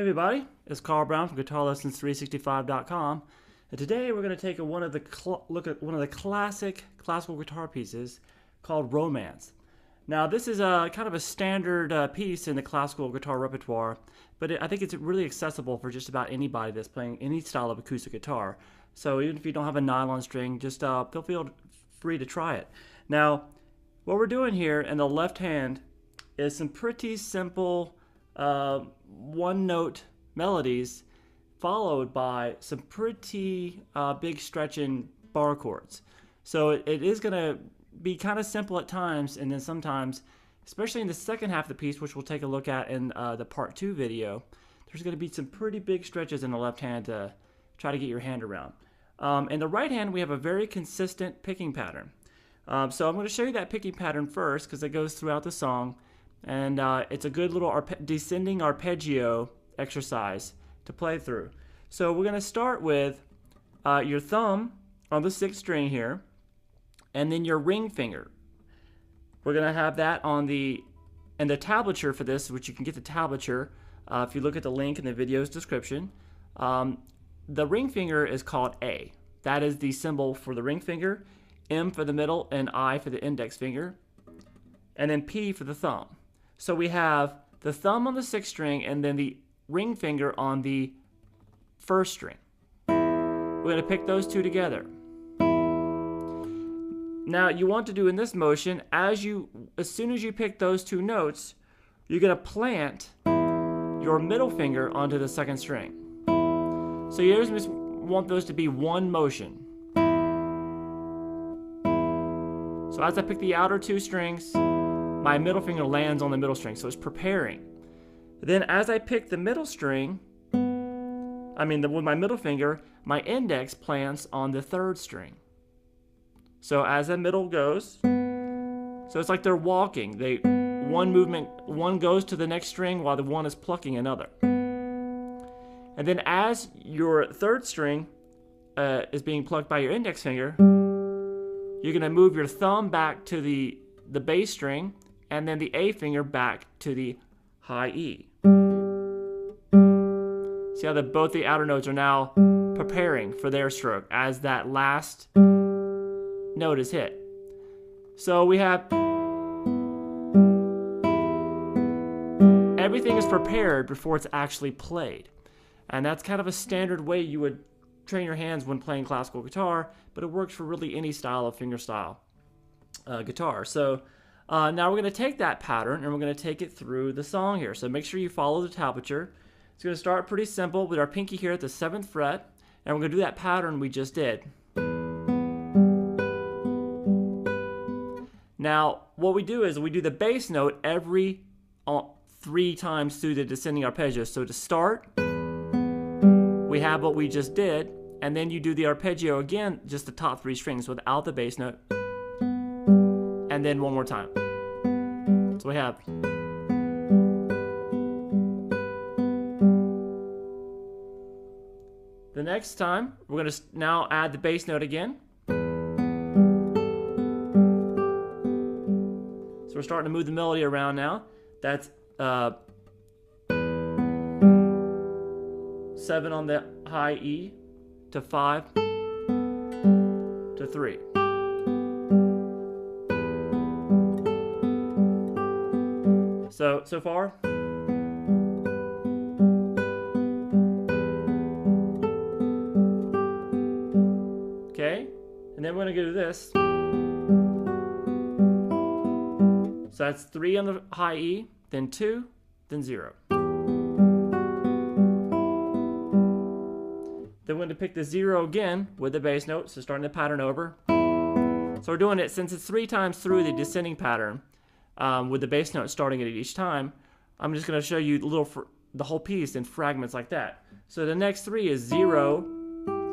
everybody, it's Carl Brown from GuitarLessons365.com, and today we're going to take look at one of the classic classical guitar pieces called Romance. Now this is a kind of a standard piece in the classical guitar repertoire, but I think it's really accessible for just about anybody that's playing any style of acoustic guitar. So even if you don't have a nylon string, just feel free to try it. Now what we're doing here in the left hand is some pretty simple one-note melodies followed by some pretty big stretching bar chords. So it is going to be kind of simple at times, and then sometimes, especially in the second half of the piece, which we'll take a look at in the part 2 video, there's going to be some pretty big stretches in the left hand to try to get your hand around. In the right hand, we have a very consistent picking pattern. So I'm going to show you that picking pattern first because it goes throughout the song. And it's a good little descending arpeggio exercise to play through. So we're going to start with your thumb on the 6th string here, and then your ring finger. We're going to have that on the tablature for this, which you can get the tablature if you look at the link in the video's description. The ring finger is called A. That is the symbol for the ring finger, M for the middle, and I for the index finger, and then P for the thumb. So we have the thumb on the 6th string and then the ring finger on the 1st string. We're going to pick those two together. Now you want to do in this motion, as soon as you pick those two notes, you're going to plant your middle finger onto the 2nd string. So you just want those to be one motion. So as I pick the outer 2 strings, my middle finger lands on the middle string, so it's preparing. Then as I pick the middle string, with my middle finger, my index plants on the 3rd string. So as the middle goes, so it's like they're walking. One goes to the next string while the one is plucking another. And then as your 3rd string is being plucked by your index finger, you're gonna move your thumb back to the bass string, and then the A finger back to the high E. See how both the outer notes are now preparing for their stroke as that last note is hit. So we have everything is prepared before it's actually played. And that's kind of a standard way you would train your hands when playing classical guitar, but it works for really any style of fingerstyle guitar. So now we're going to take that pattern and we're going to take it through the song here. So make sure you follow the tablature. It's going to start pretty simple with our pinky here at the 7th fret, and we're going to do that pattern we just did. Now what we do is we do the bass note every 3 times through the descending arpeggio. So to start, we have what we just did, and then you do the arpeggio again, just the top 3 strings without the bass note, and then one more time. So we have the next time we're going to now add the bass note again. So we're starting to move the melody around now. That's 7 on the high E to 5 to 3. So far. Okay, and then we're going to do this. So that's 3 on the high E, then 2, then 0. Then we're going to pick the 0 again with the bass note, so starting the pattern over. So we're doing it, since it's 3 times through the descending pattern, with the bass note starting it each time, I'm just going to show you the whole piece in fragments like that. So the next 3 is 0,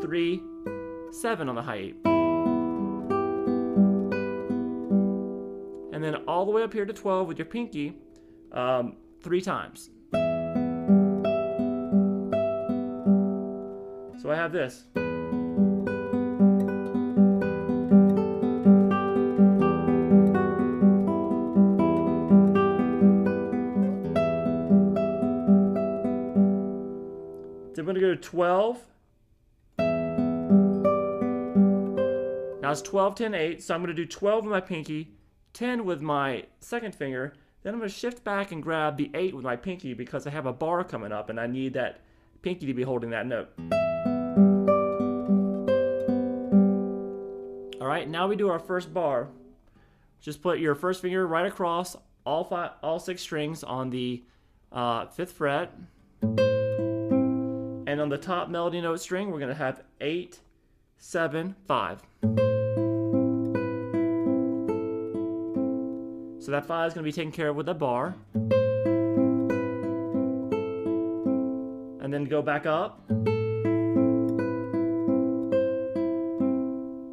3, 7 on the high E. And then all the way up here to 12 with your pinky, 3 times. So I have this. 12. Now it's 12, 10, 8. So I'm going to do 12 with my pinky, 10 with my second finger. Then I'm going to shift back and grab the 8 with my pinky because I have a bar coming up and I need that pinky to be holding that note. Alright, now we do our first bar. Just put your first finger right across all 6 strings on the 5th fret. And on the top melody note string, we're going to have 8, 7, 5. So that 5 is going to be taken care of with a bar. And then go back up.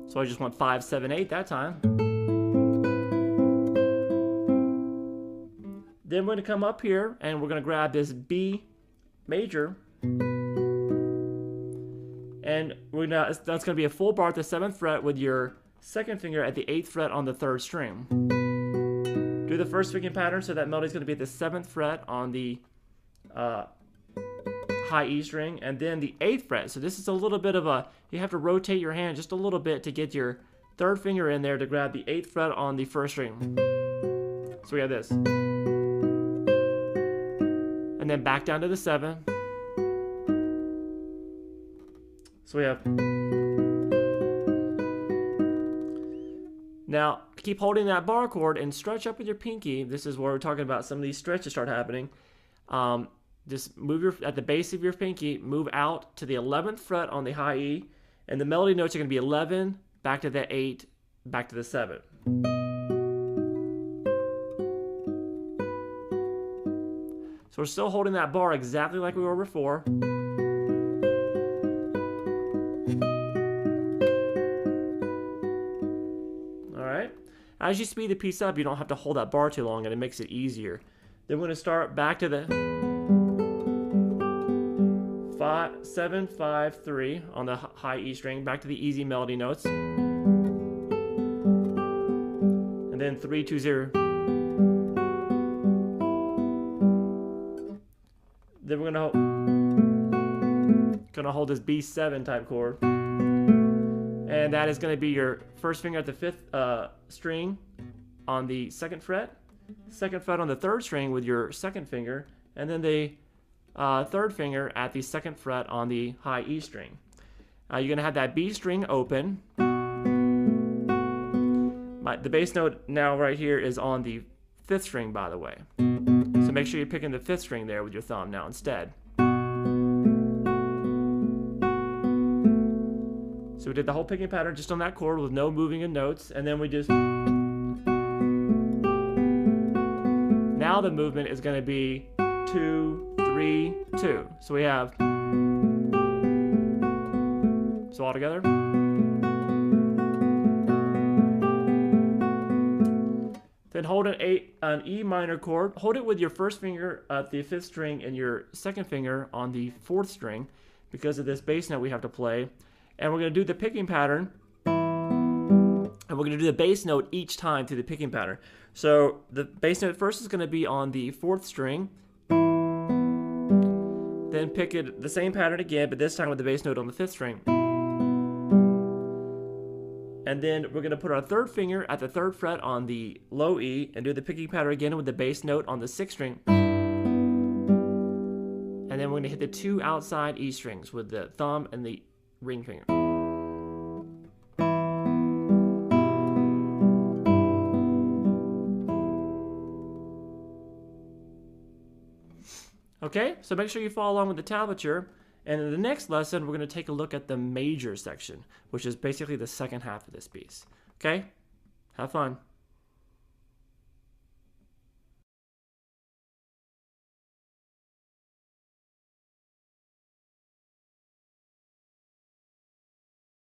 So I just want 5, 7, 8 that time. Then we're going to come up here and we're going to grab this B major. And that's going to be a full bar at the 7th fret with your second finger at the 8th fret on the 3rd string. Do the first picking pattern, so that melody is going to be at the 7th fret on the high E string, and then the 8th fret. So this is a little bit of a, you have to rotate your hand just a little bit to get your 3rd finger in there to grab the 8th fret on the 1st string. So we have this. And then back down to the 7. So we have. Now, keep holding that bar chord and stretch up with your pinky. This is where we're talking about some of these stretches start happening. Just move at the base of your pinky, move out to the 11th fret on the high E, and the melody notes are going to be 11, back to the 8, back to the 7. So we're still holding that bar exactly like we were before. As you speed the piece up, you don't have to hold that bar too long, and it makes it easier. Then we're going to start back to the 7, 5, 3 on the high E string, back to the easy melody notes, and then 3, 2, 0. Then we're gonna hold this B7 type chord. And that is going to be your first finger at the 5th string on the 2nd fret, 2nd fret on the 3rd string with your 2nd finger, and then the 3rd finger at the 2nd fret on the high E string. You're going to have that B string open. The bass note now right here is on the 5th string, by the way. So make sure you're picking the 5th string there with your thumb now instead. So we did the whole picking pattern just on that chord with no moving of notes, and then we just. Now the movement is going to be 2, 3, 2. So we have. So all together. Then hold an E minor chord. Hold it with your first finger at the 5th string and your 2nd finger on the 4th string because of this bass note we have to play. And we're going to do the picking pattern, and we're going to do the bass note each time through the picking pattern. So the bass note first is going to be on the 4th string, then pick it the same pattern again, but this time with the bass note on the 5th string. And then we're going to put our 3rd finger at the 3rd fret on the low E and do the picking pattern again with the bass note on the 6th string. And then we're going to hit the 2 outside E strings with the thumb and the ring finger. Okay, so make sure you follow along with the tablature. And in the next lesson, we're going to take a look at the major section, which is basically the second half of this piece. Okay? Have fun.